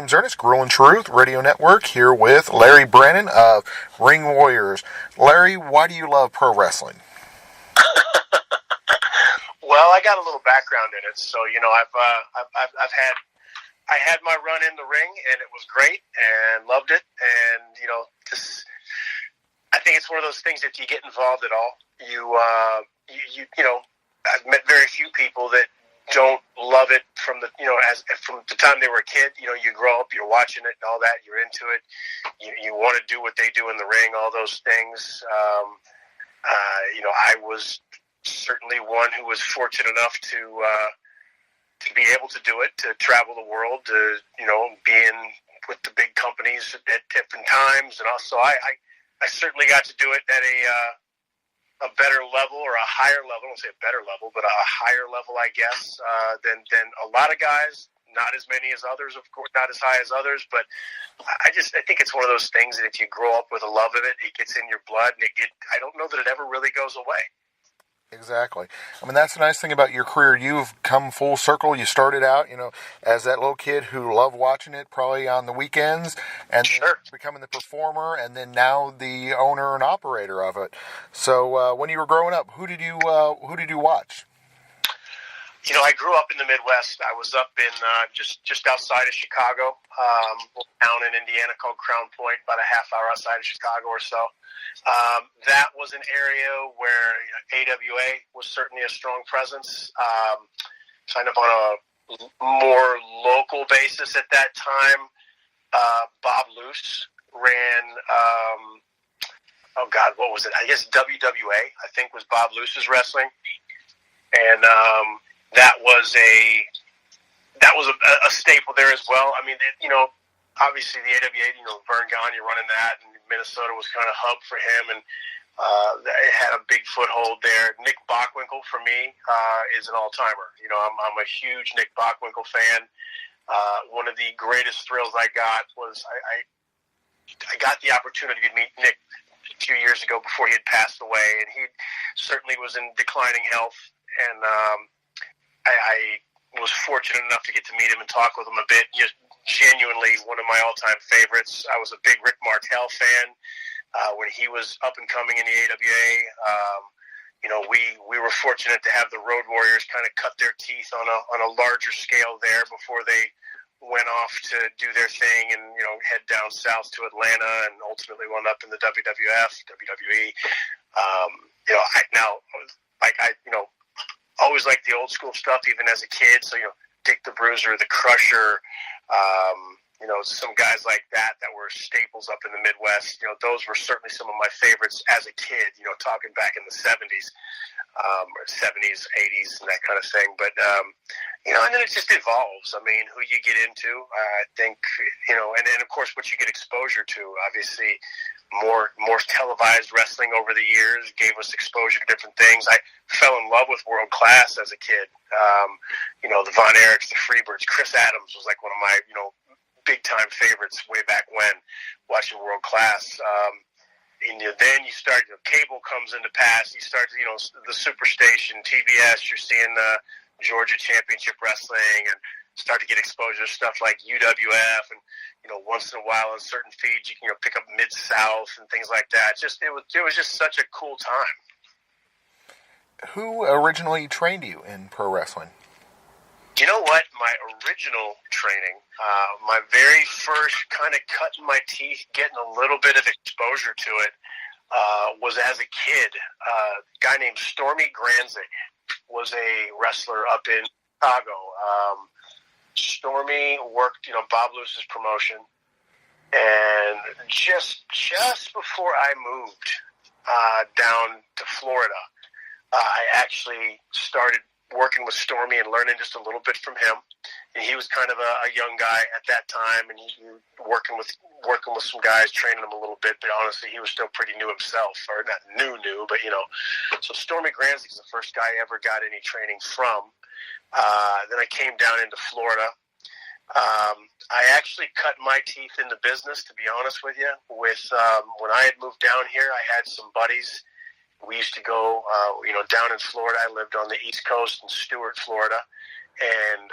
James Ernest, Gruel and Truth Radio Network, here with Larry Brannon of Ring Warriors. Larry, why do you love pro wrestling? Well, I got a little background in it, so I had my run in the ring, and it was great, and loved it, and I think it's one of those things that you get involved at all. I've met very few people that don't love it from the time they were a kid. You grow up, you're watching it and all that, you're into it. You want to do what they do in the ring, all those things. I was certainly one who was fortunate enough to be able to do it, to travel the world, to be in with the big companies at different times, and also I certainly got to do it at a better level, or a higher level. I won't say a better level, but a higher level, I guess, than a lot of guys. Not as many as others, of course, not as high as others, but I think it's one of those things that if you grow up with a love of it, it gets in your blood, and I don't know that it ever really goes away. Exactly. I mean, that's the nice thing about your career. You've come full circle. You started out, as that little kid who loved watching it probably on the weekends, and Sure. becoming the performer, and then now the owner and operator of it. So when you were growing up, who did you watch? I grew up in the Midwest. I was up in just outside of Chicago, a little town in Indiana called Crown Point, about a half hour outside of Chicago or so. That was an area where AWA was certainly a strong presence, kind of on a more local basis at that time. Bob Luce ran, what was it? I guess WWA, I think, was Bob Luce's wrestling. And that was a staple there as well. I mean, obviously the AWA, Vern Gagne running that, and Minnesota was kind of hub for him, and it had a big foothold there. Nick Bockwinkel, for me, is an all-timer. I'm a huge Nick Bockwinkel fan. One of the greatest thrills I got was I got the opportunity to meet Nick a few years ago before he had passed away, and he certainly was in declining health, and I was fortunate enough to get to meet him and talk with him a bit. Just genuinely one of my all-time favorites. I was a big Rick Martel fan when he was up and coming in the AWA. We were fortunate to have the Road Warriors kind of cut their teeth on a larger scale there before they went off to do their thing and head down south to Atlanta, and ultimately wound up in the WWF, WWE. Always liked the old school stuff, even as a kid. So, Dick the Bruiser, the Crusher, some guys like that were staples up in the Midwest. Those were certainly some of my favorites as a kid, talking back in the 70s, 80s, and that kind of thing. But, and then it just evolves. I mean, who you get into, I think, and then, of course, what you get exposure to. Obviously, more televised wrestling over the years gave us exposure to different things. I fell in love with World Class as a kid. The Von Erichs, the Freebirds. Chris Adams was like one of my, big time favorites way back when, watching World Class. And then you start, cable comes into pass. You start, the Superstation, TBS. You're seeing Georgia Championship Wrestling, and start to get exposure to stuff like UWF, and once in a while on certain feeds you can pick up Mid-South and things like that. It was just such a cool time. Who originally trained you in pro wrestling? You know what? My original training, my very first kind of cutting my teeth, getting a little bit of exposure to it, was as a kid. A guy named Stormy Granzig was a wrestler up in Chicago. Stormy worked, Bob Luce's promotion, and just before I moved down to Florida, I actually started working with Stormy and learning just a little bit from him. And he was kind of a young guy at that time, and he working with some guys, training them a little bit. But honestly, he was still pretty new himself, or not new, but So Stormy Granzig is the first guy I ever got any training from. Then I came down into Florida. I actually cut my teeth in the business, to be honest with you. When I had moved down here, I had some buddies. We used to go, down in Florida. I lived on the East Coast in Stuart, Florida. and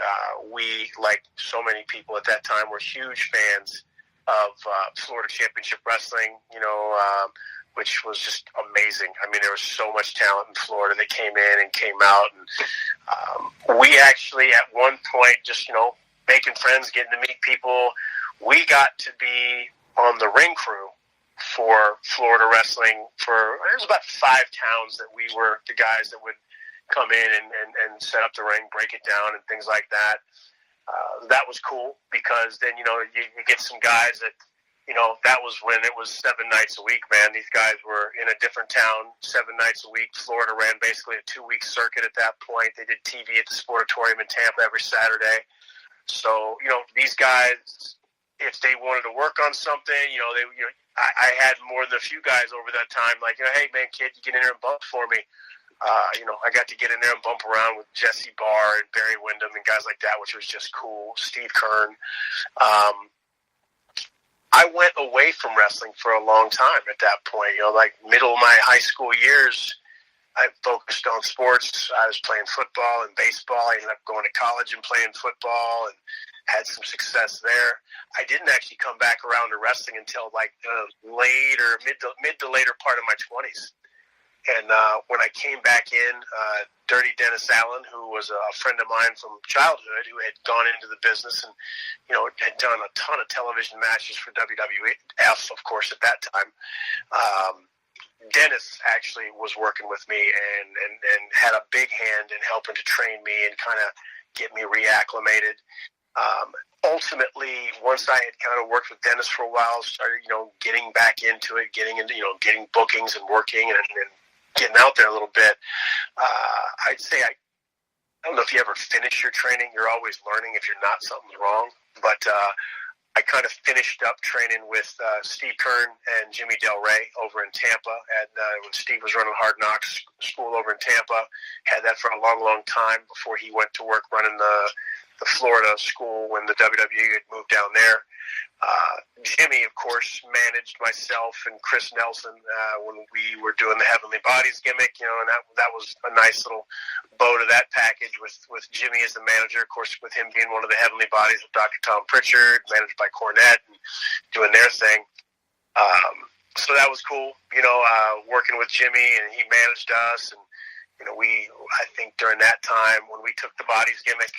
we, like so many people at that time, were huge fans of Florida Championship Wrestling, which was just amazing. I mean, there was so much talent in Florida that came in and came out. And we actually, at one point, just, making friends, getting to meet people, we got to be on the ring crew for Florida wrestling there was about 5 towns that we were the guys that would come in and set up the ring, break it down, and things like that. That was cool because then, you get some guys that, that was when it was 7 nights a week, man. These guys were in a different town 7 nights a week. Florida ran basically a 2-week circuit at that point. They did TV at the Sportatorium in Tampa every Saturday. So, these guys, if they wanted to work on something, I had more than a few guys over that time, like, hey, man, kid, you get in there and bump for me. I got to get in there and bump around with Jesse Barr and Barry Windham and guys like that, which was just cool. Steve Kern. I went away from wrestling for a long time at that point. Like middle of my high school years, I focused on sports. I was playing football and baseball. I ended up going to college and playing football and had some success there. I didn't actually come back around to wrestling until like mid to later part of my 20s. And when I came back in, Dirty Dennis Allen, who was a friend of mine from childhood, who had gone into the business and, had done a ton of television matches for WWF, of course, at that time. Dennis actually was working with me and had a big hand in helping to train me and kind of get me reacclimated. Ultimately, once I had kind of worked with Dennis for a while, started, getting back into it, getting bookings and working and getting out there a little bit. I'd say I don't know if you ever finish your training. You're always learning. If you're not, something's wrong. But I kind of finished up training with Steve Kern and Jimmy Del Rey over in Tampa. And when Steve was running Hard Knocks School over in Tampa, had that for a long, long time before he went to work running the Florida school when the WWE had moved down there. Jimmy, of course, managed myself and Chris Nelson when we were doing the Heavenly Bodies gimmick, and that was a nice little bow to that package with Jimmy as the manager, of course, with him being one of the Heavenly Bodies with Dr. Tom Pritchard, managed by Cornette, and doing their thing. So that was cool, working with Jimmy, and he managed us, and I think during that time when we took the Bodies gimmick,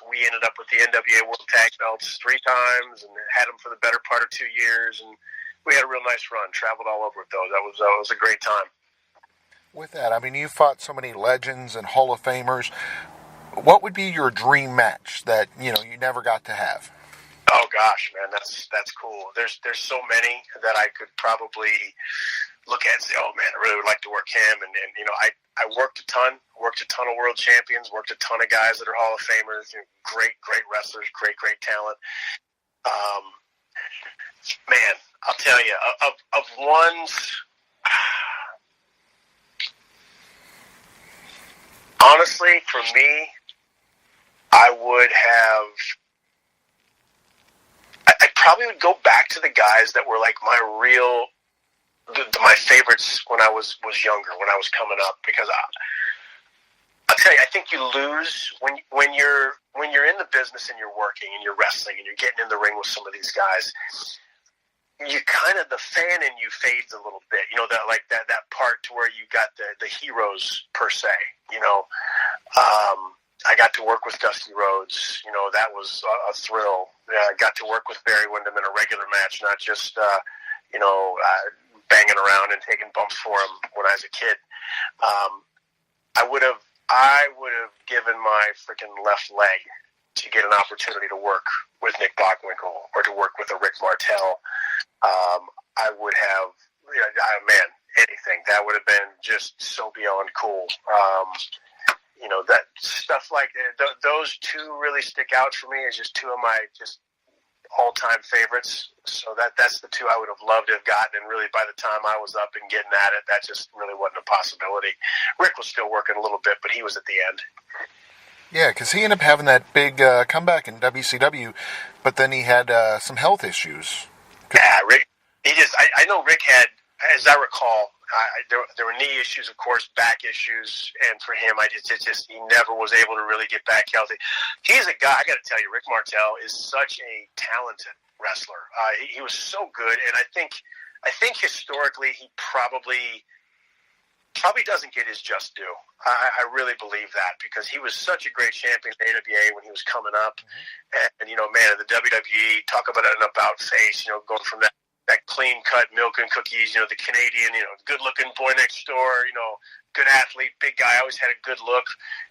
we ended up with the NWA World Tag Belts 3 times and had them for the better part of 2 years. And we had a real nice run, traveled all over with those. That was a great time. With that, I mean, you fought so many legends and Hall of Famers. What would be your dream match that, you never got to have? Oh gosh, man, that's cool. There's so many that I could probably look at and say, oh man, I really would like to work him. And I worked a ton of world champions, worked a ton of guys that are Hall of Famers, great wrestlers, great talent. Man, I'll tell you, of ones, honestly, for me, I probably would go back to the guys that were like my favorites when I was younger, when I was coming up, because I'll tell you, I think you lose when you're in the business and you're working and you're wrestling and you're getting in the ring with some of these guys. You kind of, the fan in you fades a little bit, that part to where you got the heroes per se, I got to work with Dusty Rhodes, that was a thrill. I got to work with Barry Windham in a regular match, not just, banging around and taking bumps for him when I was a kid. I would have given my freaking left leg to get an opportunity to work with Nick Bockwinkel or to work with a Rick Martel. I would have, anything. That would have been just so beyond cool. That stuff like those two really stick out for me as just two of my all-time favorites. So that's the two I would have loved to have gotten, and really by the time I was up and getting at it, that just really wasn't a possibility. Rick was still working a little bit, but he was at the end. Yeah, because he ended up having that big comeback in WCW, but then he had some health issues. Yeah, Rick, I know Rick had, as I recall, There were knee issues, of course, back issues, and for him, he never was able to really get back healthy. He's a guy, I got to tell you, Rick Martel is such a talented wrestler. He was so good, and I think historically he probably doesn't get his just due. I really believe that, because he was such a great champion in the AWA when he was coming up. And in the WWE, talk about an about face, going from that clean cut milk and cookies, the Canadian, good looking boy next door, good athlete, big guy, always had a good look,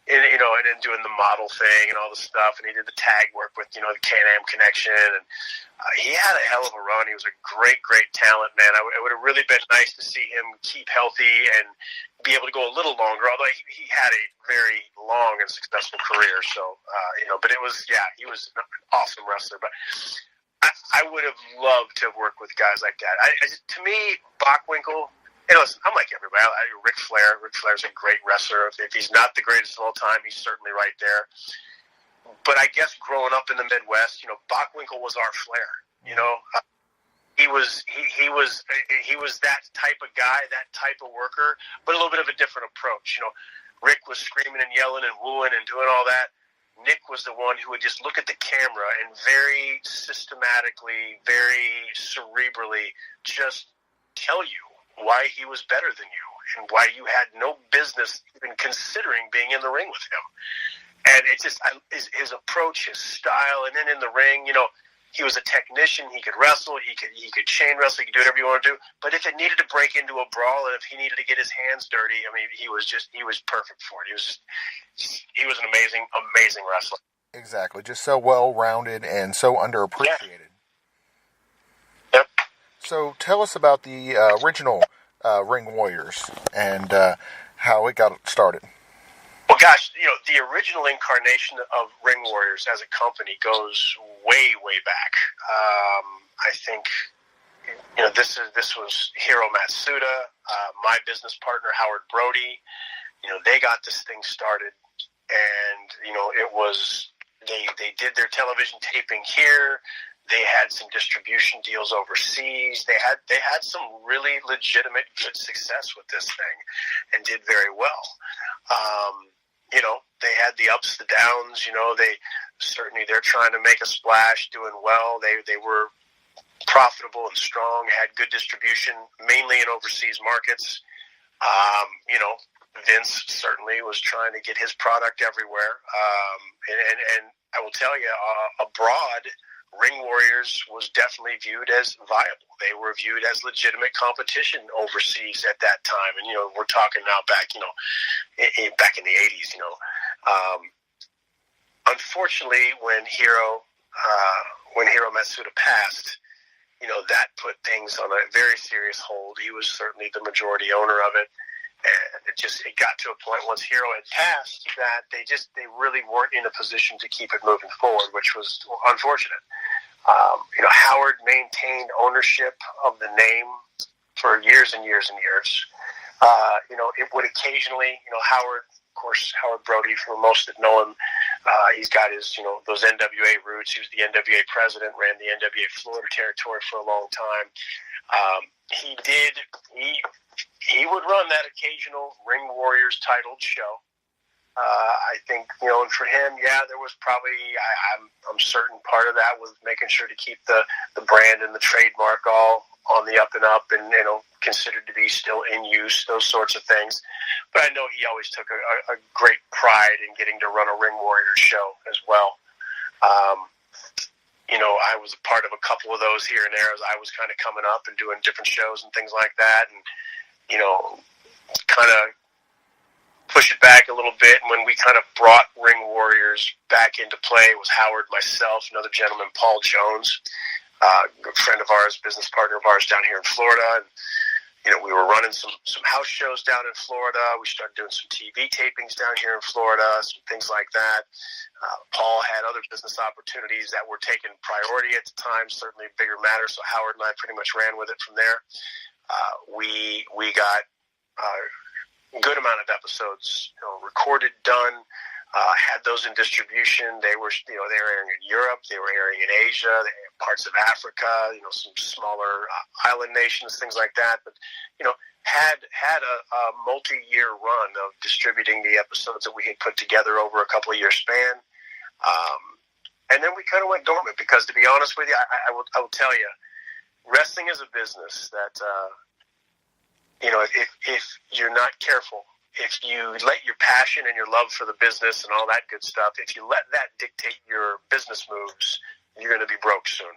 and then doing the model thing and all the stuff. And he did the tag work with, the Can-Am connection. And he had a hell of a run. He was a great, great talent, man. It would have really been nice to see him keep healthy and be able to go a little longer, although he had a very long and successful career. So, but he was an awesome wrestler. But I would have loved to have worked with guys like that. To me, Bockwinkel, listen, I'm like everybody. Ric Flair. Ric Flair's a great wrestler. If he's not the greatest of all time, he's certainly right there. But I guess growing up in the Midwest, Bockwinkel was our Flair. He was that type of guy, that type of worker, but a little bit of a different approach. Rick was screaming and yelling and wooing and doing all that. Nick was the one who would just look at the camera and very systematically, very cerebrally just tell you why he was better than you and why you had no business even considering being in the ring with him. And it's just his approach, his style, and then in the ring, he was a technician. He could wrestle. He could chain wrestle. He could do whatever you want to do. But if it needed to break into a brawl, and if he needed to get his hands dirty, he was perfect for it. He was an amazing, amazing wrestler. Exactly, just so well-rounded and so underappreciated. Yep. So tell us about the original Ring Warriors and how it got started. Well, gosh, the original incarnation of Ring Warriors as a company goes way, way back. I think, this was Hiro Matsuda, my business partner, Howard Brody. They got this thing started, and, it was, they did their television taping here. They had some distribution deals overseas. They had some really legitimate good success with this thing and did very well. They had the ups, the downs, they're trying to make a splash, doing well. They were profitable and strong, had good distribution, mainly in overseas markets. Vince certainly was trying to get his product everywhere. And I will tell you, abroad, Ring Warriors was definitely viewed as viable. They were viewed as legitimate competition overseas at that time. And, we're talking now back in the 80s, Unfortunately, when Hiro Matsuda passed, that put things on a very serious hold. He was certainly the majority owner of it. And it got to a point once Hiro had passed that they really weren't in a position to keep it moving forward, which was unfortunate. Howard maintained ownership of the name for years and years and years. It would occasionally, Howard, of course, Howard Brody, for most that know him, he's got his, those NWA roots. He was the NWA president, ran the NWA Florida territory for a long time. He would run that occasional Ring Warriors titled show. I think, and for him, there was probably, I'm certain part of that was making sure to keep the brand and the trademark all on the up and up and, considered to be still in use, those sorts of things. But I know he always took a great pride in getting to run a Ring Warriors show as well. I was a part of a couple of those here and there as I was kind of coming up and doing different shows and things like that. And, kind of push it back a little bit. And when we kind of brought Ring Warriors back into play, it was Howard, myself, another gentleman, Paul Jones, a good friend of ours, business partner of ours down here in Florida. And, we were running some house shows down in Florida. We started doing some TV tapings down here in Florida, some things like that. Paul had other business opportunities that were taking priority at the time, certainly a bigger matter. So Howard and I pretty much ran with it from there. We got a good amount of episodes recorded, done. had those in distribution. They were airing in Europe, they were airing in Asia, parts of Africa, some smaller island nations, things like that. But had a multi-year run of distributing the episodes that we had put together over a couple of year span. And then we kind of went dormant because, to be honest with you, I will tell you, wrestling is a business that, if you're not careful, if you let your passion and your love for the business and all that good stuff, if you let that dictate your business moves, you're going to be broke soon.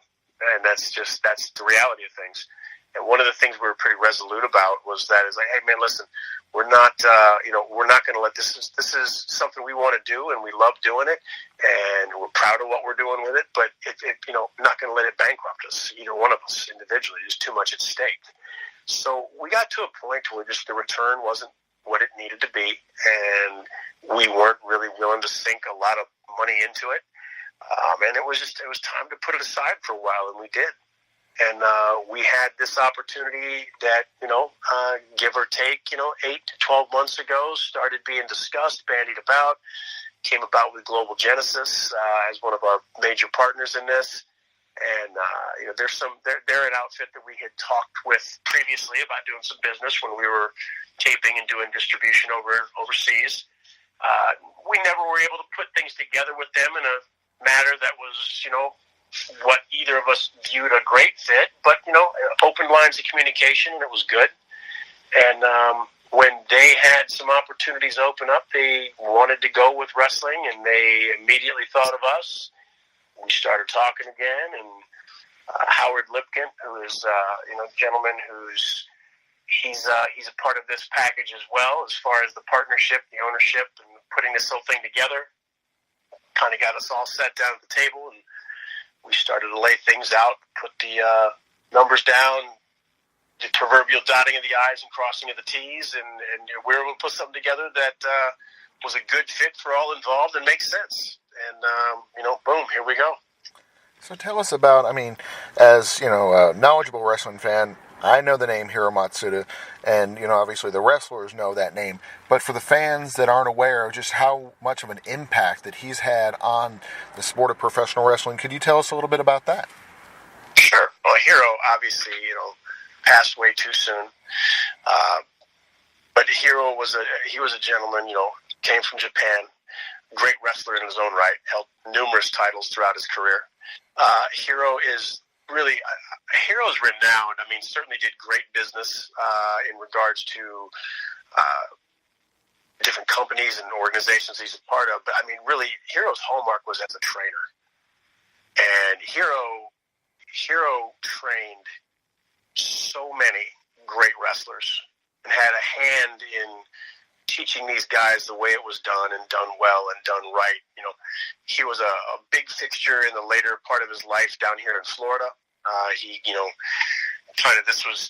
And that's the reality of things. And one of the things we were pretty resolute about was that is like, hey man, listen, we're not going to let this is something we want to do and we love doing it and we're proud of what we're doing with it, but not going to let it bankrupt us, either one of us individually. There's too much at stake. So we got to a point where just the return wasn't what it needed to be, and we weren't really willing to sink a lot of money into it. And it was time to put it aside for a while, and we did. And we had this opportunity that, give or take, 8 to 12 months ago, started being discussed, bandied about, came about with Global Genesis as one of our major partners in this. And, they're an outfit that we had talked with previously about doing some business when we were taping and doing distribution overseas. We never were able to put things together with them in a manner that was, what either of us viewed a great fit, but, open lines of communication, and it was good. And when they had some opportunities open up, they wanted to go with wrestling, and they immediately thought of us. We started talking again, and Howard Lipkin, who is a gentleman he's a part of this package as well, as far as the partnership, the ownership, and putting this whole thing together, kind of got us all sat down at the table, and we started to lay things out, put the numbers down, the proverbial dotting of the I's and crossing of the T's, and we were able to put something together that was a good fit for all involved and makes sense. And, boom, here we go. So tell us about, as, a knowledgeable wrestling fan, I know the name Hiro Matsuda, and, obviously the wrestlers know that name. But for the fans that aren't aware of just how much of an impact that he's had on the sport of professional wrestling, could you tell us a little bit about that? Sure. Well, Hiro, obviously, passed away too soon. But Hiro was a gentleman, came from Japan, great wrestler in his own right, held numerous titles throughout his career. Hiro's renowned. Certainly did great business in regards to different companies and organizations he's a part of. But really, Hiro's hallmark was as a trainer. And Hiro trained so many great wrestlers and had a hand in teaching these guys the way it was done and done well and done right. He was a big fixture in the later part of his life down here in Florida.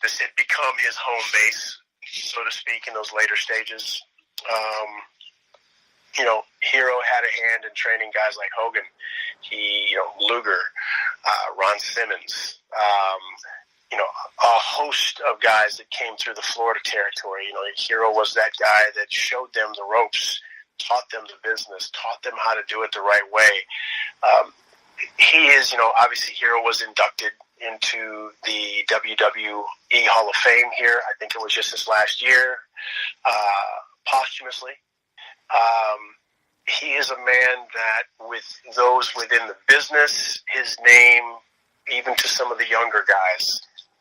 This had become his home base, so to speak, in those later stages. Hiro had a hand in training guys like Hogan, Luger, Ron Simmons, a host of guys that came through the Florida territory. Hiro was that guy that showed them the ropes, taught them the business, taught them how to do it the right way. Obviously Hiro was inducted into the WWE Hall of Fame here. I think it was just this last year, posthumously. He is a man that, with those within the business, his name, even to some of the younger guys,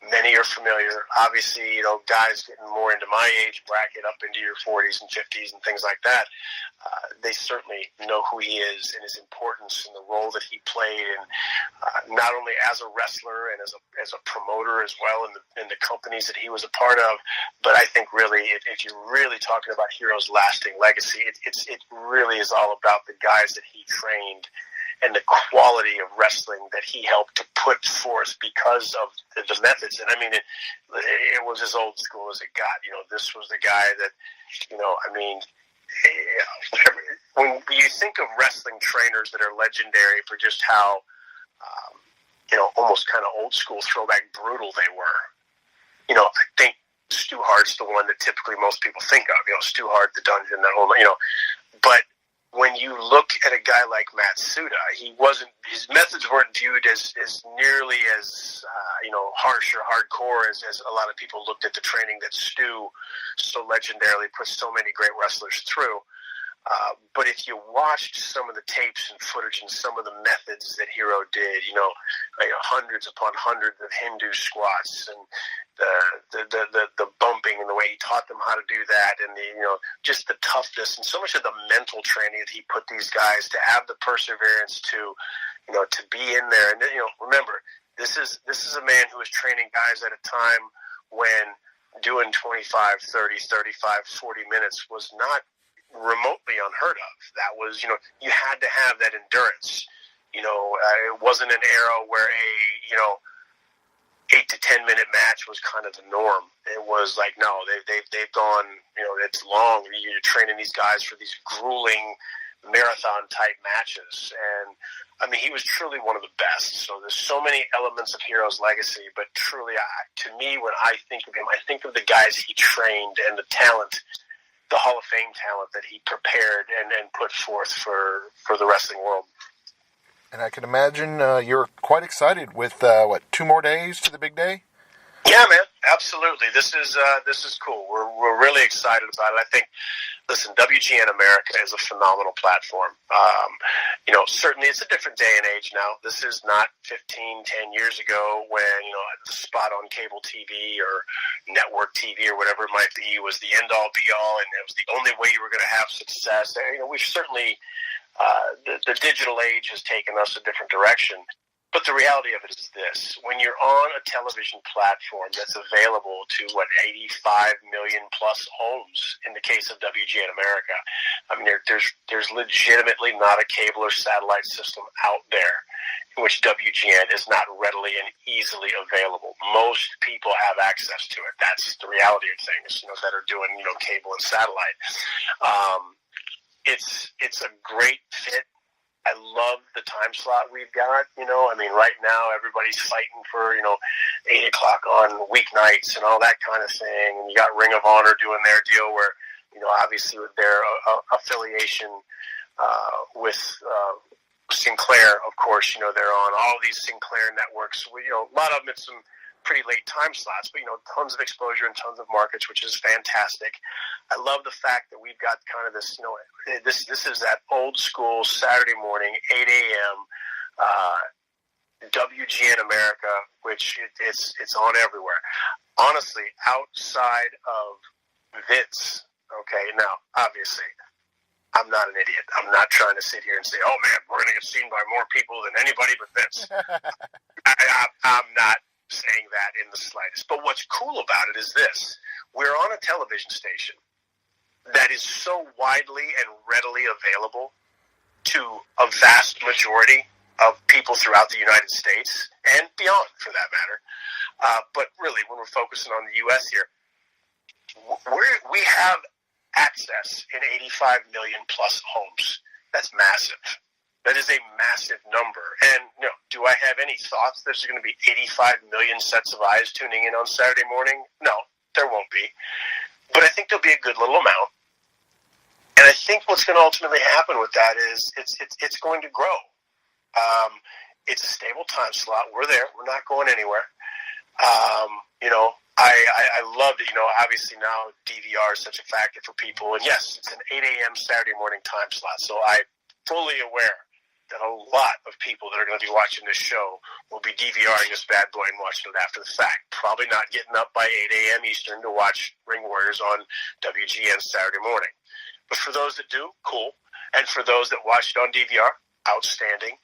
many are familiar. Obviously, guys getting more into my age bracket, up into your 40s and 50s and things like that, they certainly know who he is and his importance and the role that he played, and not only as a wrestler and as a promoter as well in the companies that he was a part of, but I think really, if you're really talking about Hiro's lasting legacy, it really is all about the guys that he trained and the quality of wrestling that he helped to put forth because of the methods. And it was as old school as it got. This was the guy that, when you think of wrestling trainers that are legendary for just how, almost kind of old school throwback brutal they were, I think Stu Hart's the one that typically most people think of, Stu Hart, the Dungeon, that whole, but when you look at a guy like Matsuda, his methods weren't viewed as nearly as harsh or hardcore as a lot of people looked at the training that Stu so legendarily put so many great wrestlers through. But if you watched some of the tapes and footage and some of the methods that Hero did, hundreds upon hundreds of Hindu squats and the bumping and the way he taught them how to do that, and just the toughness and so much of the mental training that he put these guys to have the perseverance to be in there. And remember, this is a man who was training guys at a time when doing 25, 30, 35, 40 minutes was not remotely unheard of. That was, you had to have that endurance. It wasn't an era where a 8 to 10 minute match was kind of the norm. It was like, no, they've gone, it's long. You're training these guys for these grueling marathon type matches. And I mean, he was truly one of the best. So there's so many elements of Hero's legacy, but truly, to me, when I think of him, I think of the guys he trained and the talent, the Hall of Fame talent that he prepared and put forth for the wrestling world. And I can imagine you're quite excited with 2 more days to the big day. Yeah, man, absolutely. This is cool. We're really excited about it. I think, listen, WGN America is a phenomenal platform. Certainly it's a different day and age now. This is not 10 years ago when the spot on cable TV or network TV or whatever it might be was the end all be all, and it was the only way you were going to have success. We've certainly. The digital age has taken us a different direction. But the reality of it is this. When you're on a television platform that's available to, 85 million plus homes in the case of WGN America, I mean, there's legitimately not a cable or satellite system out there in which WGN is not readily and easily available. Most people have access to it. That's the reality of things, that are doing, cable and satellite. It's a great fit. I love the time slot we've got. Right now everybody's fighting for 8 o'clock on weeknights and all that kind of thing. And you got Ring of Honor doing their deal where obviously with their affiliation with Sinclair, of course, they're on all these Sinclair networks. A lot of them it's some pretty late time slots, but tons of exposure and tons of markets, which is fantastic. I love the fact that we've got kind of this, this is that old school Saturday morning, 8 a.m. WGN America, which it's on everywhere. Honestly, outside of Vince, okay, now obviously I'm not an idiot. I'm not trying to sit here and say, oh man, we're going to get seen by more people than anybody but Vince. I'm not saying that in the slightest. But what's cool about it is this. We're on a television station that is so widely and readily available to a vast majority of people throughout the United States and beyond, for that matter. But really, when we're focusing on the U.S. here, we have access in 85 million plus homes. That's massive. That is a massive number. And do I have any thoughts there's going to be 85 million sets of eyes tuning in on Saturday morning? No, there won't be. But I think there'll be a good little amount. And I think what's going to ultimately happen with that is it's going to grow. It's a stable time slot. We're there. We're not going anywhere. I love it. Obviously now DVR is such a factor for people. And yes, it's an 8 a.m. Saturday morning time slot. So I'm fully aware that a lot of people that are going to be watching this show will be DVRing this bad boy and watching it after the fact. Probably not getting up by 8 a.m. Eastern to watch Ring Warriors on WGN Saturday morning. But for those that do, cool. And for those that watch it on DVR, outstanding.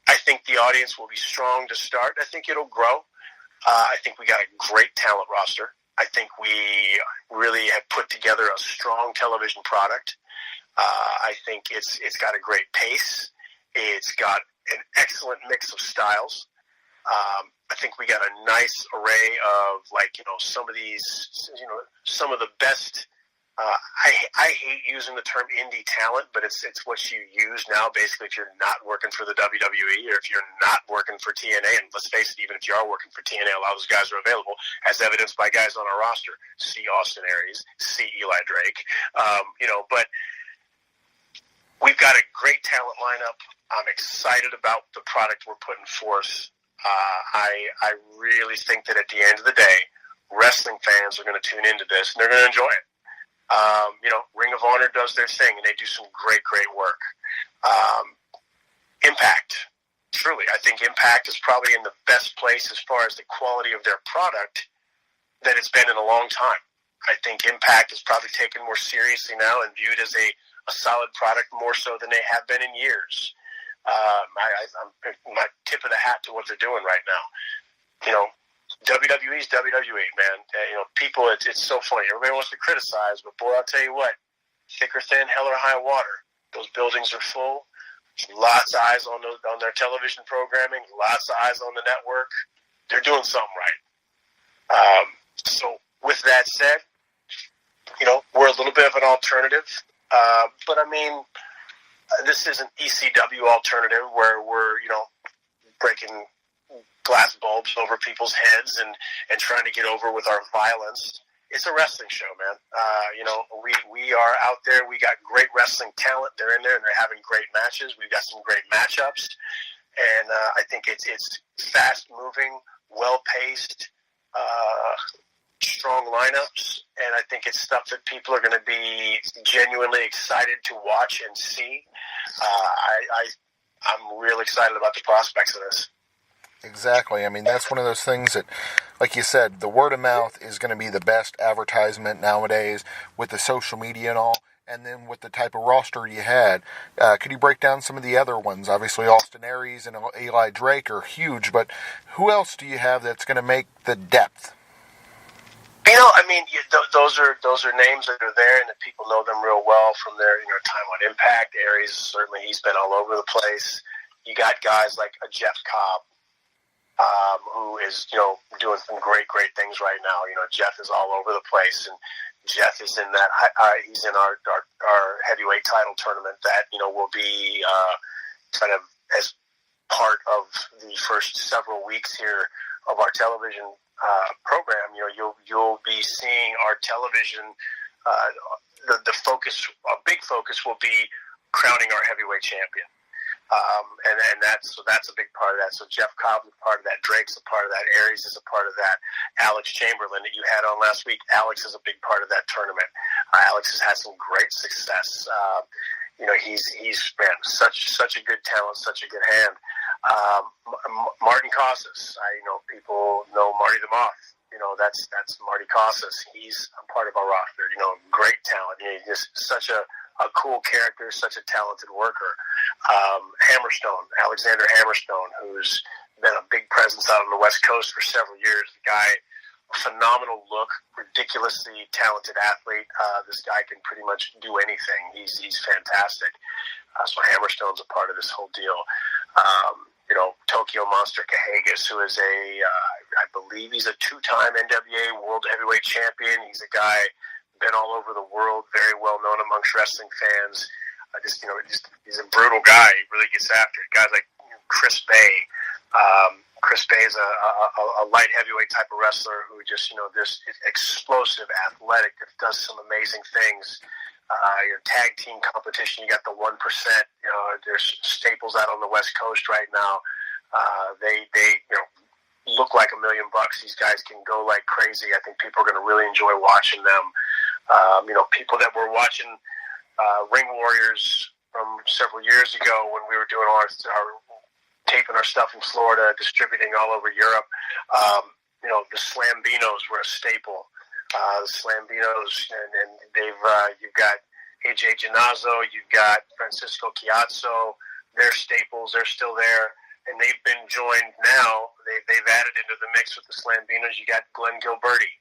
I think the audience will be strong to start. I think it'll grow. I think we got a great talent roster. I think we really have put together a strong television product. I think it's got a great pace. It's got an excellent mix of styles. I think we got a nice array of some of these, some of the best. I hate using the term indie talent, but it's what you use now. Basically, if you're not working for the WWE or if you're not working for TNA, and let's face it, even if you are working for TNA, a lot of those guys are available, as evidenced by guys on our roster. See Austin Aries, see Eli Drake, but we've got a great talent lineup. I'm excited about the product we're putting forth. I really think that at the end of the day, wrestling fans are going to tune into this and they're going to enjoy it. Ring of Honor does their thing and they do some great, great work. Impact, truly, I think Impact is probably in the best place as far as the quality of their product that it's been in a long time. I think Impact is probably taken more seriously now and viewed as a solid product more so than they have been in years. I'm my tip of the hat to what they're doing right now. WWE's WWE, man. People, it's so funny. Everybody wants to criticize, but boy, I'll tell you what, thick or thin, hell or high water, those buildings are full. Lots of eyes on their television programming, lots of eyes on the network. They're doing something right. So with that said, we're a little bit of an alternative. But I mean, this is an ECW alternative where we're, breaking glass bulbs over people's heads and trying to get over with our violence. It's a wrestling show, man. We are out there. We got great wrestling talent. They're in there and they're having great matches. We've got some great matchups. And I think it's fast moving, well paced, strong lineups, and I think it's stuff that people are going to be genuinely excited to watch and see. I'm real excited about the prospects of this. Exactly. I mean, that's one of those things that, like you said, the word of mouth is going to be the best advertisement nowadays with the social media and all. And then with the type of roster you had, could you break down some of the other ones? Obviously, Austin Aries and Eli Drake are huge, but who else do you have that's going to make the depth? Those are names that are there, and that people know them real well from their time on Impact. Aries, certainly, he's been all over the place. You got guys like a Jeff Cobb, who is doing some great things right now. Jeff is all over the place, and Jeff is in that. He's in our heavyweight title tournament that will be kind of as part of the first several weeks here of our television program. You'll be seeing our television. The focus, a big focus, will be crowning our heavyweight champion. And that's a big part of that. So Jeff Cobb is a part of that. Drake's a part of that. Aries is a part of that. Alex Chamberlain that you had on last week. Alex is a big part of that tournament. Alex has had some great success. He's man, such a good talent, such a good hand. Martin Casas. People know Marty the Moth. That's Marty Casas. He's a part of our roster. Great talent. He's just such a cool character, such a talented worker. Alexander Hammerstone, who's been a big presence out on the West Coast for several years. The guy, phenomenal look, ridiculously talented athlete. This guy can pretty much do anything. He's fantastic. So Hammerstone's a part of this whole deal. Tokyo Monster Cahagas, who is I believe he's a two-time NWA World Heavyweight Champion. He's a guy been all over the world, very well known amongst wrestling fans. He's a brutal guy. He really gets after it. Guys like Chris Bay. Chris Bay is a light heavyweight type of wrestler who just, this explosive, athletic, does some amazing things. Your tag team competition, you got the 1%. There's staples out on the West Coast right now. They look like $1 million. These guys can go like crazy. I think people are going to really enjoy watching them. People that were watching Ring Warriors from several years ago when we were doing our taping our stuff in Florida, distributing all over Europe. The Slambinos were a staple. The Slambinos, and you've got AJ Genazzo, you've got Francisco Chiazzo. They're staples. They're still there. And they've been joined now. They've added into the mix with the Slambinos. You got Glenn Gilberti,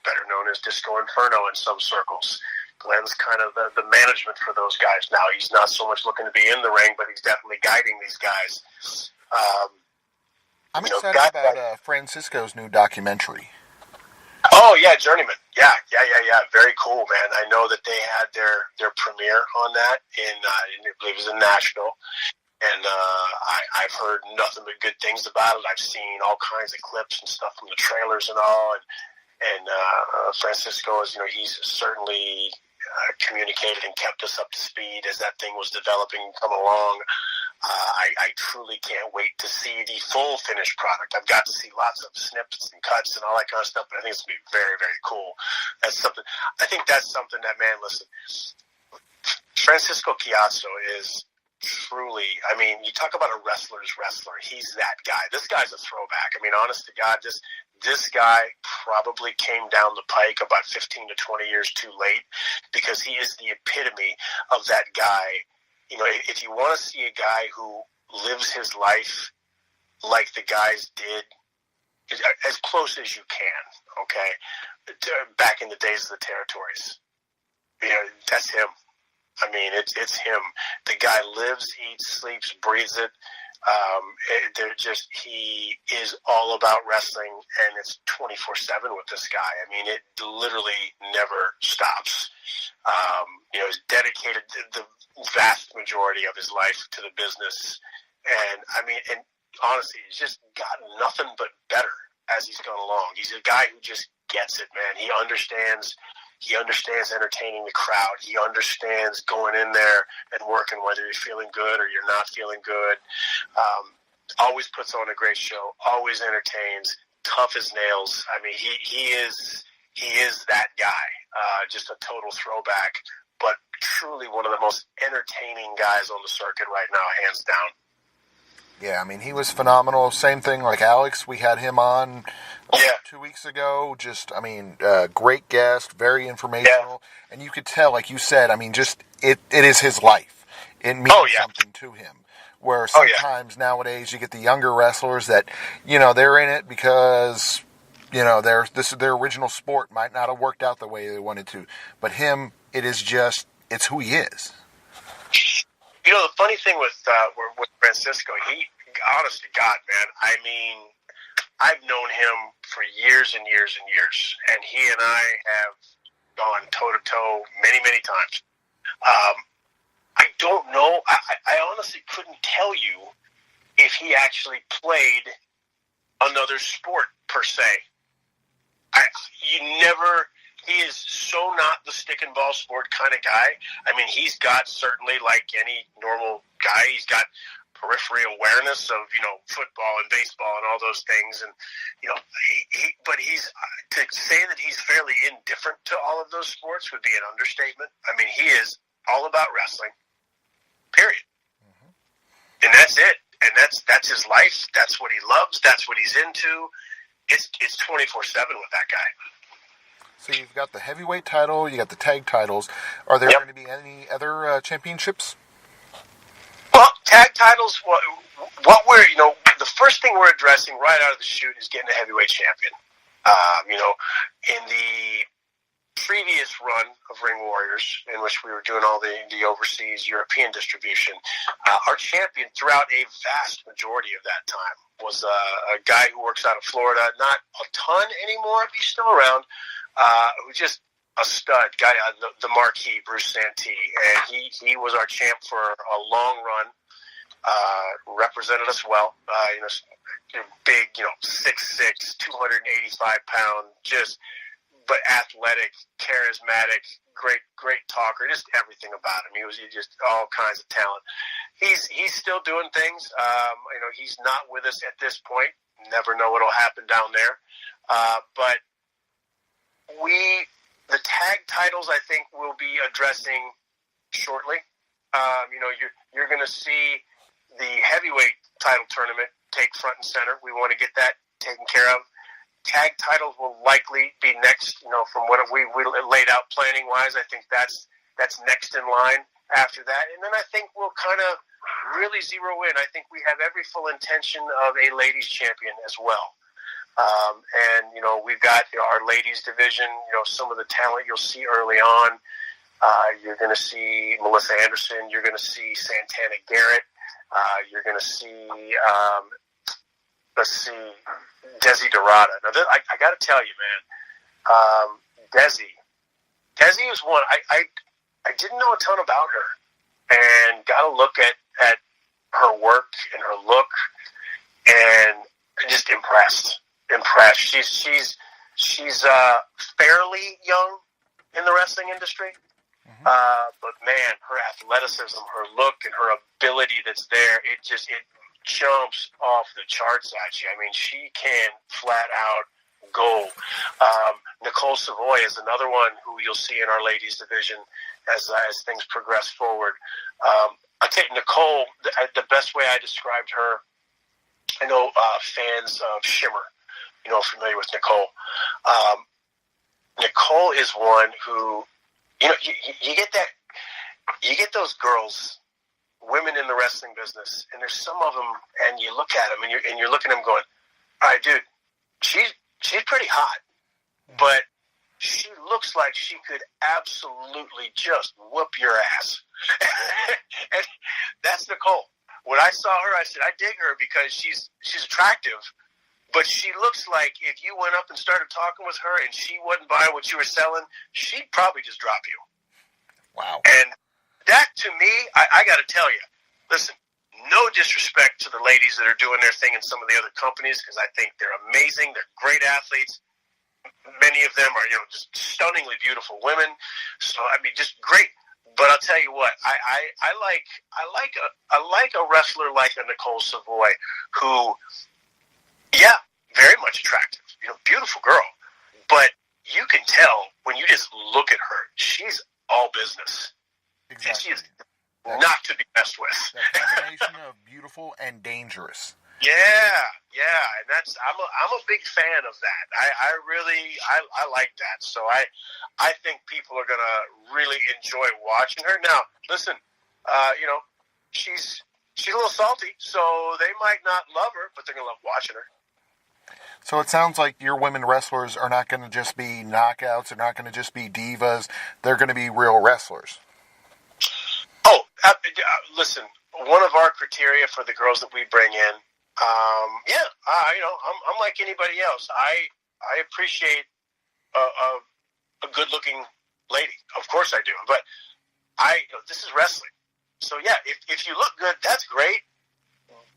better known as Disco Inferno in some circles. Glenn's kind of the management for those guys now. He's not so much looking to be in the ring, but he's definitely guiding these guys. I'm excited about Francisco's new documentary. Oh, yeah, Journeyman. Yeah. Very cool, man. I know that they had their premiere on that I believe it was in Nashville. And I've heard nothing but good things about it. I've seen all kinds of clips and stuff from the trailers and all. And Francisco is, he's certainly communicated and kept us up to speed as that thing was developing and coming along. I truly can't wait to see the full finished product. I've got to see lots of snips and cuts and all that kind of stuff, but I think it's going to be very, very cool. I think that's something that, man, listen, Francisco Chiazzo is truly, I mean, you talk about a wrestler's wrestler. He's that guy. This guy's a throwback. I mean, honest to God, this guy probably came down the pike about 15 to 20 years too late, because he is the epitome of that guy. You know, if you want to see a guy who lives his life like the guys did, as close as you can, okay, back in the days of the territories, you know, that's him. I mean, it's him. The guy lives, eats, sleeps, breathes it. He is all about wrestling, and it's 24/7 with this guy. I mean, it literally never stops. You know, he's dedicated the vast majority of his life to the business, and I mean, and honestly, he's just gotten nothing but better as he's gone along. He's a guy who just gets it, man. He understands entertaining the crowd. He understands going in there and working, whether you're feeling good or you're not feeling good. Always puts on a great show, always entertains, tough as nails. I mean, he is that guy, just a total throwback, but truly one of the most entertaining guys on the circuit right now, hands down. Yeah, I mean, he was phenomenal. Same thing like Alex. We had him on 2 weeks ago. Just, I mean, great guest, very informational. Yeah. And you could tell, like you said, I mean, just it is his life. It means something to him. Where sometimes nowadays you get the younger wrestlers that, you know, they're in it because, you know, their original sport might not have worked out the way they wanted to. But him, it's who he is. You know, the funny thing with Francisco, honest to God, man, I mean, I've known him for years and years and years, and he and I have gone toe-to-toe many, many times. I don't know. I honestly couldn't tell you if he actually played another sport, per se. He is so not the stick and ball sport kind of guy. I mean, he's got, certainly like any normal guy, he's got periphery awareness of, you know, football and baseball and all those things. And, you know, but to say that he's fairly indifferent to all of those sports would be an understatement. I mean, he is all about wrestling, period. Mm-hmm. And that's it. And that's his life. That's what he loves. That's what he's into. It's 24/7 with that guy. So you've got the heavyweight title, you got the tag titles. Are there going to be any other championships? Well, tag titles, what we're, you know, the first thing we're addressing right out of the chute is getting a heavyweight champion. You know, in the previous run of Ring Warriors, in which we were doing all the overseas European distribution, our champion throughout a vast majority of that time was a guy who works out of Florida, not a ton anymore, but he's still around, who's just a stud guy, the marquee, Bruce Santee, and he was our champ for a long run, represented us well, you know, big, you know, 6'6", 285-pound, but athletic, charismatic, great talker, just everything about him. He was just all kinds of talent. He's still doing things. You know, he's not with us at this point. Never know what'll happen down there. But the tag titles, I think, we'll be addressing shortly. You know, you're going to see the heavyweight title tournament take front and center. We want to get that taken care of. Tag titles will likely be next, you know, from what we laid out planning-wise. I think that's next in line after that. And then I think we'll kind of really zero in. I think we have every full intention of a ladies champion as well. And, you know, we've got our ladies division, you know, some of the talent you'll see early on. You're going to see Melissa Anderson. You're going to see Santana Garrett. You're going to see, Desi Dorada. Now, I got to tell you, man, Desi is one, I didn't know a ton about her, and got to look at her work and her look, and just impressed. She's fairly young in the wrestling industry. But man, her athleticism, her look, and her ability that's there, it jumps off the charts at you. I mean, she can flat out go. Nicole Savoy is another one who you'll see in our ladies division as things progress forward. I take Nicole, the best way I described her, I know fans of Shimmer, are familiar with Nicole. Nicole is one who, you get those girls, women in the wrestling business, and there's some of them, and you look at them, and you're looking at them going, all right, dude, she's pretty hot, but she looks like she could absolutely just whoop your ass. And that's Nicole. When I saw her, I said, I dig her because she's attractive, but she looks like if you went up and started talking with her and she wasn't buying what you were selling, she'd probably just drop you. Wow. And that, to me, I got to tell you, listen, no disrespect to the ladies that are doing their thing in some of the other companies, because I think they're amazing. They're great athletes. Many of them are, just stunningly beautiful women. So, I mean, just great. But I'll tell you what, I like a wrestler like a Nicole Savoy, who, yeah, very much attractive, beautiful girl. But you can tell when you just look at her, she's all business. Exactly. And she is not to be messed with. That combination of beautiful and dangerous. Yeah, and I'm a big fan of that. I really like that. So I think people are gonna really enjoy watching her. Now, listen, she's a little salty, so they might not love her, but they're gonna love watching her. So it sounds like your women wrestlers are not going to just be knockouts. They're not going to just be divas. They're going to be real wrestlers. Oh, listen, one of our criteria for the girls that we bring in, I'm like anybody else. I appreciate a good-looking lady. Of course I do. But this is wrestling. So, yeah, if you look good, that's great.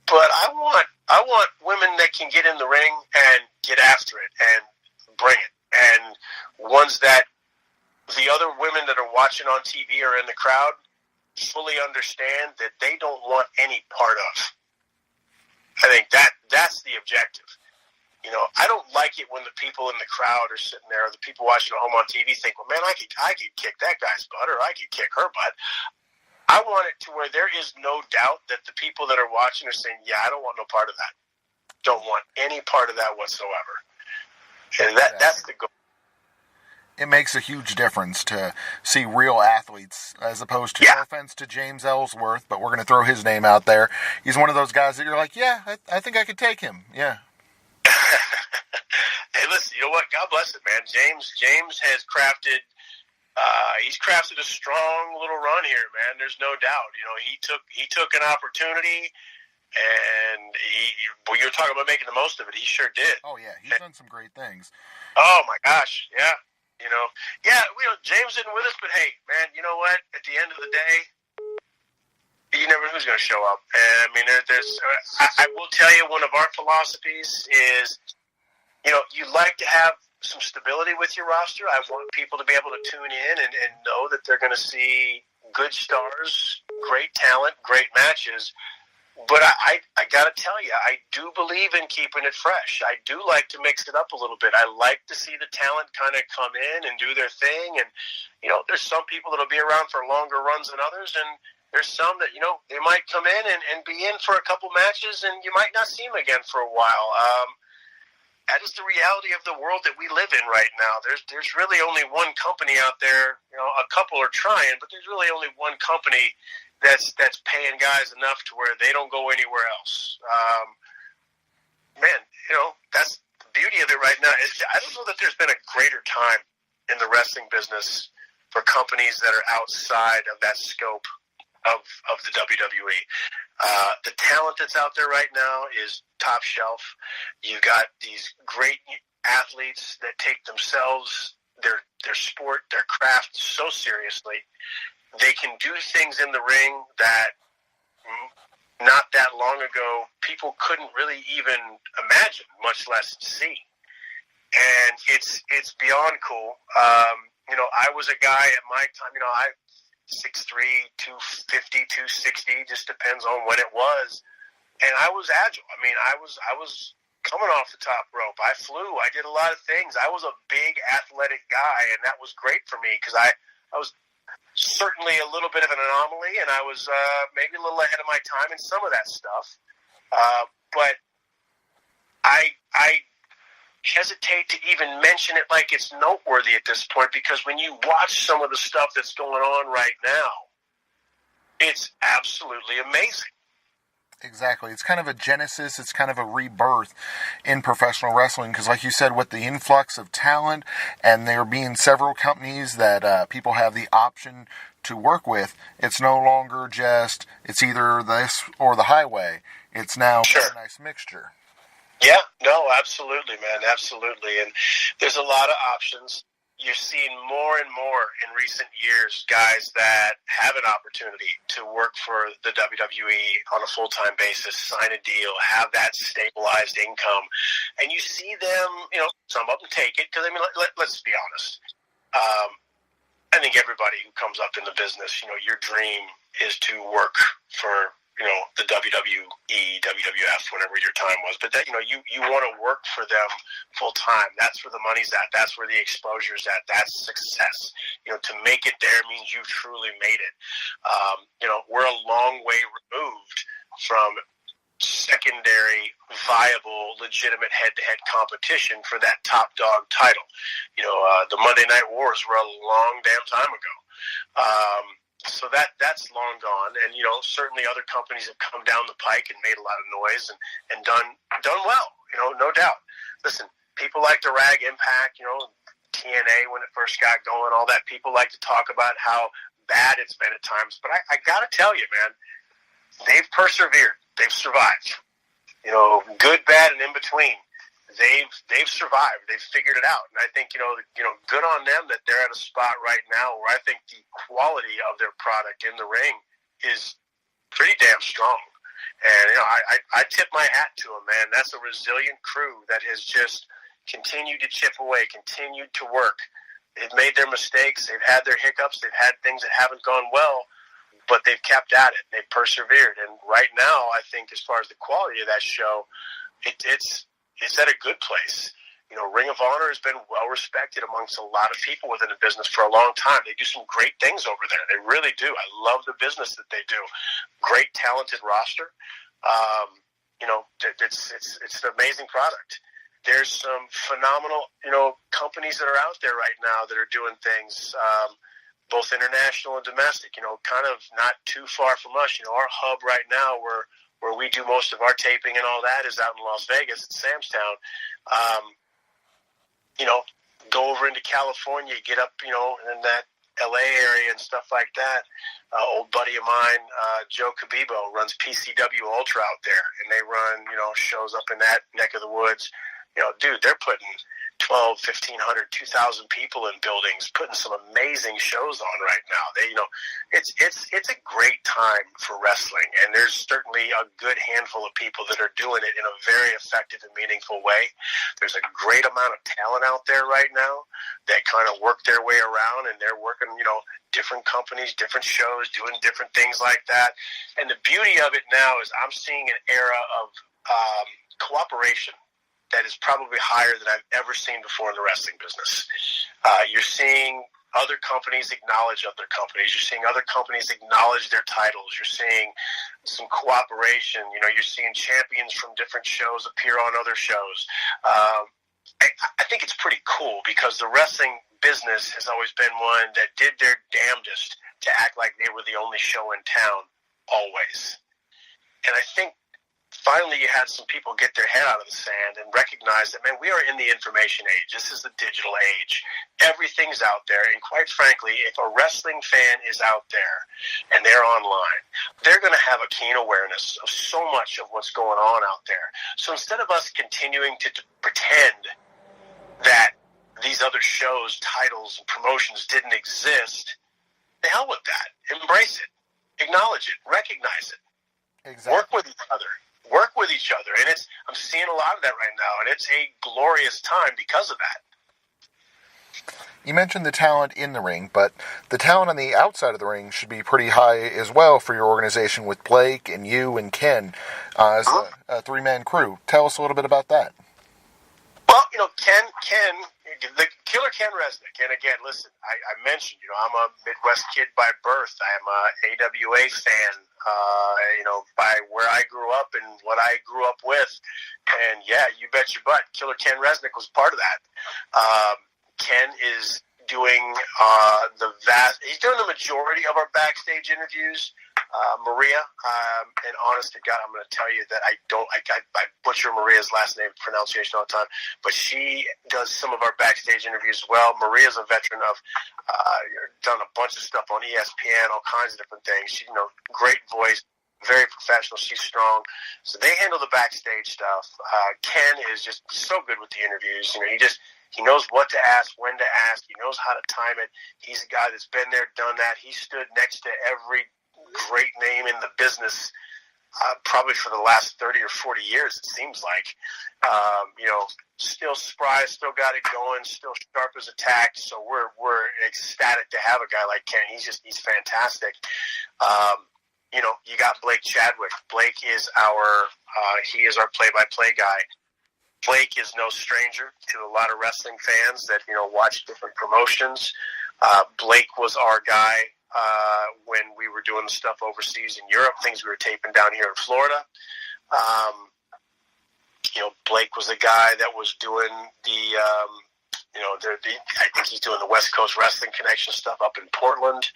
But I want women that can get in the ring and get after it and bring it. And ones that the other women that are watching on TV or in the crowd fully understand that they don't want any part of. I think that's the objective. I don't like it when the people in the crowd are sitting there, or the people watching at home on TV think, well, man, I could kick that guy's butt, or I could kick her butt. I want it to where there is no doubt that the people that are watching are saying, yeah, I don't want no part of that. Don't want any part of that whatsoever. And that's the goal. It makes a huge difference to see real athletes as opposed to, no offense to James Ellsworth, but we're going to throw his name out there. He's one of those guys that you're like, yeah, I think I could take him. Yeah. Hey, listen, you know what? God bless it, man. James has crafted he's crafted a strong little run here, man. There's no doubt. He took an opportunity, and you were talking about making the most of it. He sure did. Oh yeah, he's done some great things. Oh my gosh, yeah. James isn't with us, but hey, man, you know what? At the end of the day, you never know who's going to show up. And I mean, I will tell you, one of our philosophies is, you like to have some stability with your roster. I want people to be able to tune in and know that they're going to see good stars, great talent, great matches. But I got to tell you, I do believe in keeping it fresh. I do like to mix it up a little bit. I like to see the talent kind of come in and do their thing. And, there's some people that'll be around for longer runs than others. And there's some that, they might come in and be in for a couple matches, and you might not see them again for a while. That is the reality of the world that we live in right now. There's really only one company out there. A couple are trying, but there's really only one company that's paying guys enough to where they don't go anywhere else. That's the beauty of it right now. I don't know that there's been a greater time in the wrestling business for companies that are outside of that scope of the WWE. The talent that's out there right now is top shelf. You've got these great athletes that take themselves, their sport, their craft so seriously. They can do things in the ring that not that long ago people couldn't really even imagine, much less see. And it's beyond cool. I was a guy at my time, I 6'3", 250, 260, just depends on when it was. And I was agile. I mean, I was coming off the top rope. I flew. I did a lot of things. I was a big athletic guy, and that was great for me because I was certainly a little bit of an anomaly, and I was maybe a little ahead of my time in some of that stuff. But I hesitate to even mention it like it's noteworthy at this point, because when you watch some of the stuff that's going on right now, it's absolutely amazing. Exactly. It's kind of a genesis. It's kind of a rebirth in professional wrestling because, like you said, with the influx of talent and there being several companies that people have the option to work with, it's no longer just, it's either this or the highway. It's now a nice mixture. Yeah, no, absolutely, man, absolutely. And there's a lot of options. You're seeing more and more in recent years guys that have an opportunity to work for the WWE on a full-time basis, sign a deal, have that stabilized income. And you see them, some of them take it because, I mean, let's be honest. I think everybody who comes up in the business, your dream is to work for the WWE, WWF, whatever your time was. But that, you want to work for them full time. That's where the money's at. That's where the exposure's at. That's success. To make it there means you've truly made it. We're a long way removed from secondary, viable, legitimate head-to-head competition for that top dog title. The Monday Night Wars were a long damn time ago. So that's long gone, and certainly other companies have come down the pike and made a lot of noise and done well, no doubt. Listen, people like to rag Impact, TNA when it first got going, all that. People like to talk about how bad it's been at times, but I got to tell you, man, they've persevered, they've survived. Good, bad, and in between. They've survived. They've figured it out, and I think good on them that they're at a spot right now where I think the quality of their product in the ring is pretty damn strong. And I tip my hat to them, man. That's a resilient crew that has just continued to chip away, continued to work. They've made their mistakes. They've had their hiccups. They've had things that haven't gone well, but they've kept at it. They've persevered, and right now, I think as far as the quality of that show, it's at a good place. Ring of Honor has been well respected amongst a lot of people within the business for a long time. They do some great things over there. They really do. I love the business that they do. Great, talented roster. It's an amazing product. There's some phenomenal, companies that are out there right now that are doing things, both international and domestic, kind of not too far from us. Our hub right now where we do most of our taping and all that is out in Las Vegas at Sam's Town. Go over into California, get up, in that LA area and stuff like that. Old buddy of mine, Joe Cabibo, runs PCW Ultra out there, and they run, shows up in that neck of the woods. Dude, they're putting 1,200, 1,500, 2,000 people in buildings, putting some amazing shows on right now. It's a great time for wrestling, and there's certainly a good handful of people that are doing it in a very effective and meaningful way. There's a great amount of talent out there right now that kind of work their way around, and they're working, different companies, different shows, doing different things like that. And the beauty of it now is I'm seeing an era of cooperation that is probably higher than I've ever seen before in the wrestling business. You're seeing other companies acknowledge other companies. You're seeing other companies acknowledge their titles. You're seeing some cooperation. You're seeing champions from different shows appear on other shows. I think it's pretty cool because the wrestling business has always been one that did their damnedest to act like they were the only show in town, always. And I think finally you had some people get their head out of the sand and recognize that, man, we are in the information age. This is the digital age. Everything's out there. And quite frankly, if a wrestling fan is out there and they're online, they're going to have a keen awareness of so much of what's going on out there. So instead of us continuing to pretend that these other shows, titles, and promotions didn't exist, the hell with that. Embrace it. Acknowledge it. Recognize it. Exactly. Work with each other. Work with each other, and I'm seeing a lot of that right now, and it's a glorious time because of that. You mentioned the talent in the ring, but the talent on the outside of the ring should be pretty high as well for your organization with Blake and you and Ken as a three-man crew. Tell us a little bit about that. Well, Ken, the killer Ken Resnick. And again, listen, I mentioned, I'm a Midwest kid by birth. I am a AWA fan, by where I grew up and what I grew up with. And yeah, you bet your butt, killer Ken Resnick was part of that. Ken is doing he's doing the majority of our backstage interviews. Maria, and honest to God, I'm going to tell you that I butcher Maria's last name pronunciation all the time, but she does some of our backstage interviews as well. Maria's a veteran of done a bunch of stuff on ESPN, all kinds of different things. She, great voice, very professional. She's strong, so they handle the backstage stuff. Ken is just so good with the interviews. He knows what to ask, when to ask. He knows how to time it. He's a guy that's been there, done that. He stood next to every great name in the business probably for the last 30 or 40 years, it seems like. Still spry, still got it going, still sharp as a tack. So we're ecstatic to have a guy like Ken. He's fantastic. You got Blake Chadwick. Blake is our play-by-play guy. Blake is no stranger to a lot of wrestling fans that, watch different promotions. Blake was our guy when we were doing the stuff overseas in Europe, things we were taping down here in Florida. Blake was the guy that was doing I think he's doing the West Coast Wrestling Connection stuff up in Portland.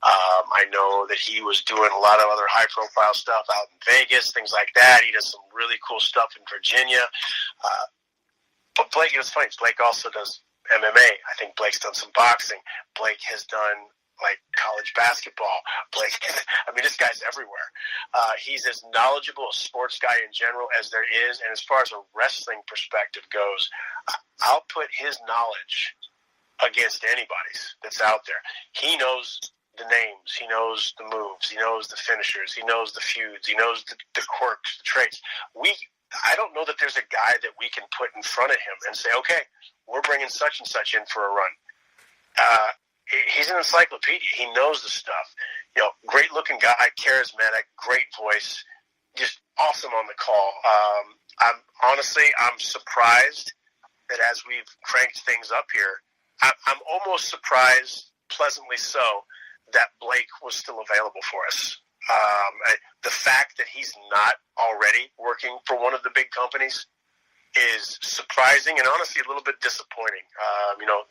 I know that he was doing a lot of other high-profile stuff out in Vegas, things like that. He does some really cool stuff in Virginia. But Blake, it's funny, Blake also does MMA. I think Blake's done some boxing. Blake has done college basketball. Blake, this guy's everywhere. He's as knowledgeable a sports guy in general as there is, and as far as a wrestling perspective goes, I'll put his knowledge against anybody's that's out there. He knows the names, he knows the moves, he knows the finishers, he knows the feuds, he knows the quirks, the traits. I don't know that there's a guy that we can put in front of him and say, okay, we're bringing such and such in for a run. He's an encyclopedia. He knows the stuff. Great looking guy, charismatic, great voice, just awesome on the call. I'm surprised that as we've cranked things up here, I'm almost surprised, pleasantly so, that Blake was still available for us. The fact that he's not already working for one of the big companies is surprising and honestly a little bit disappointing.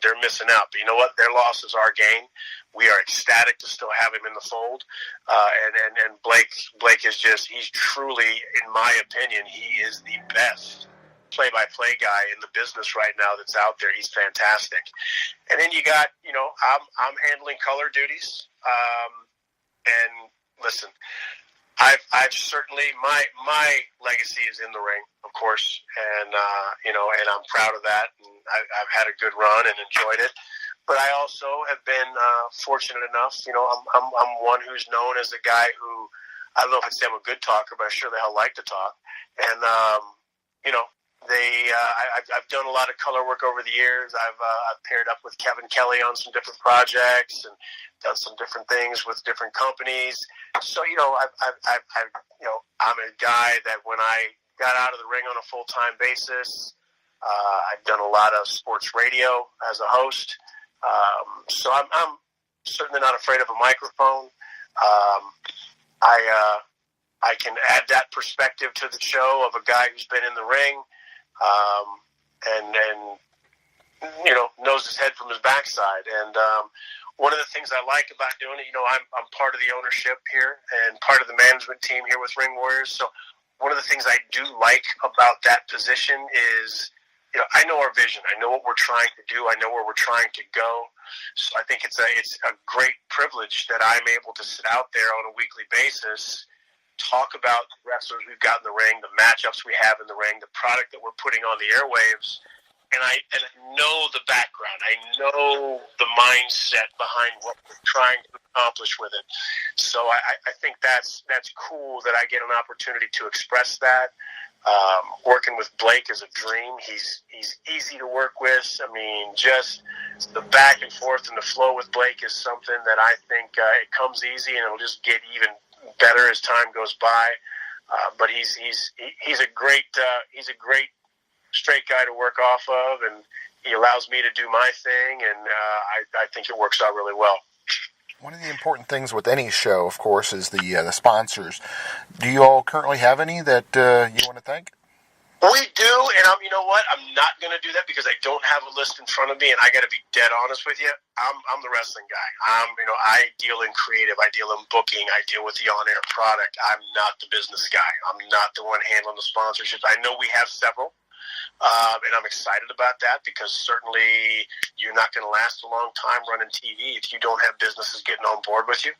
They're missing out. But you know what? Their loss is our gain. We are ecstatic to still have him in the fold. And Blake is he's truly, in my opinion, he is the best play-by-play guy in the business right now that's out there. He's fantastic. And then you got, I'm handling color duties. And listen, I've certainly, my legacy is in the ring, of course, and and I'm proud of that, and I've had a good run and enjoyed it. But I also have been fortunate enough, I'm one who's known as a guy who, I don't know if I'd say I'm a good talker, but I sure the hell like to talk. And I've done a lot of color work over the years. I've paired up with Kevin Kelly on some different projects and done some different things with different companies. So I'm a guy that when I got out of the ring on a full-time basis, I've done a lot of sports radio as a host. So I'm certainly not afraid of a microphone. I can add that perspective to the show of a guy who's been in the ring. And knows his head from his backside. And one of the things I like about doing it, I'm part of the ownership here and part of the management team here with Ring Warriors. So one of the things I do like about that position is, I know our vision. I know what we're trying to do. I know where we're trying to go. So I think it's a great privilege that I'm able to sit out there on a weekly basis, talk about the wrestlers we've got in the ring, the matchups we have in the ring, the product that we're putting on the airwaves, and I know the background. I know the mindset behind what we're trying to accomplish with it. So I think that's cool that I get an opportunity to express that. Working with Blake is a dream. He's easy to work with. Just the back and forth and the flow with Blake is something that I think it comes easy, and it'll just get even better as time goes by. But he's a great straight guy to work off of, and he allows me to do my thing, and I think it works out really well. One of the important things with any show, of course, is the sponsors. Do you all currently have any that you want to thank? We do, and you know what? I'm not going to do that because I don't have a list in front of me, and I got to be dead honest with you. I'm the wrestling guy. I deal in creative, I deal in booking, I deal with the on-air product. I'm not the business guy. I'm not the one handling the sponsorships. I know we have several. And I'm excited about that because certainly you're not going to last a long time running TV if you don't have businesses getting on board with you.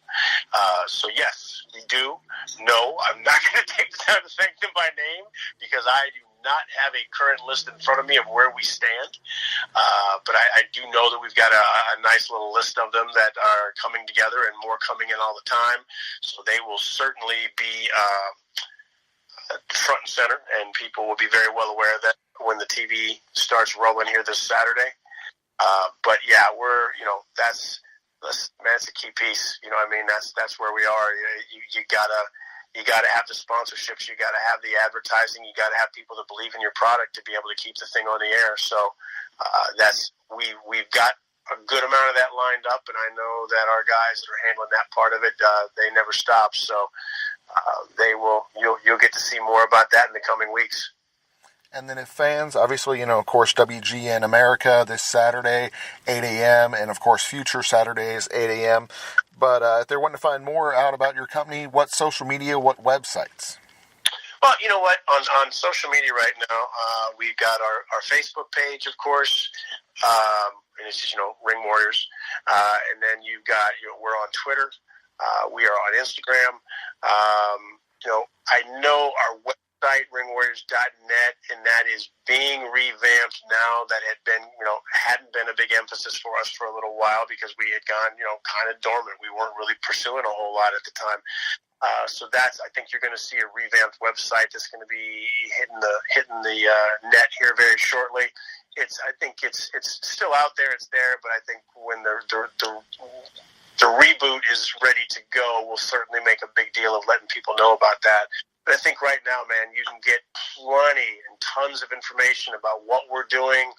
So yes, we do. No, I'm not going to take the time to thank them by name because I do not have a current list in front of me of where we stand. But I do know that we've got a nice little list of them that are coming together and more coming in all the time. So they will certainly be front and center, and people will be very well aware of that when the TV starts rolling here this Saturday. But yeah, that's a key piece. You know what I mean? That's where we are. You gotta have the sponsorships. You gotta have the advertising. You gotta have people that believe in your product to be able to keep the thing on the air. So we've got a good amount of that lined up, and I know that our guys that are handling that part of it, they never stop. So you'll get to see more about that in the coming weeks. And then if fans, obviously, of course, WGN America this Saturday, 8 a.m., and, of course, future Saturdays, 8 a.m. But if they're wanting to find more out about your company, what social media, what websites? Well, you know what? On social media right now, we've got our Facebook page, of course, and it's just, Ring Warriors. And then you've got, we're on Twitter. We are on Instagram. I know our website, ringwarriors.net, and that is being revamped now. That hadn't been a big emphasis for us for a little while because we had gone, kind of dormant. We weren't really pursuing a whole lot at the time. So I think you're going to see a revamped website that's going to be hitting the net here very shortly. I think it's still out there. It's there, but I think when the reboot is ready to go, we'll certainly make a big deal of letting people know about that. But I think right now, man, you can get plenty and tons of information about what we're doing,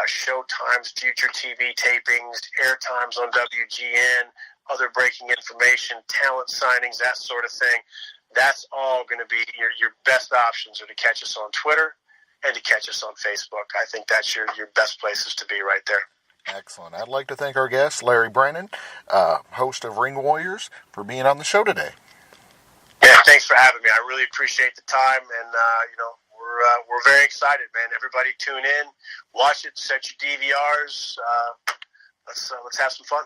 show times, future TV tapings, air times on WGN, other breaking information, talent signings, that sort of thing. That's all going to be your best options are to catch us on Twitter and to catch us on Facebook. I think that's your best places to be right there. Excellent. I'd like to thank our guest, Larry Brannon, host of Ring Warriors, for being on the show today. Yeah, thanks for having me. I really appreciate the time, and we're very excited, man. Everybody tune in, watch it, set your DVRs. Let's have some fun.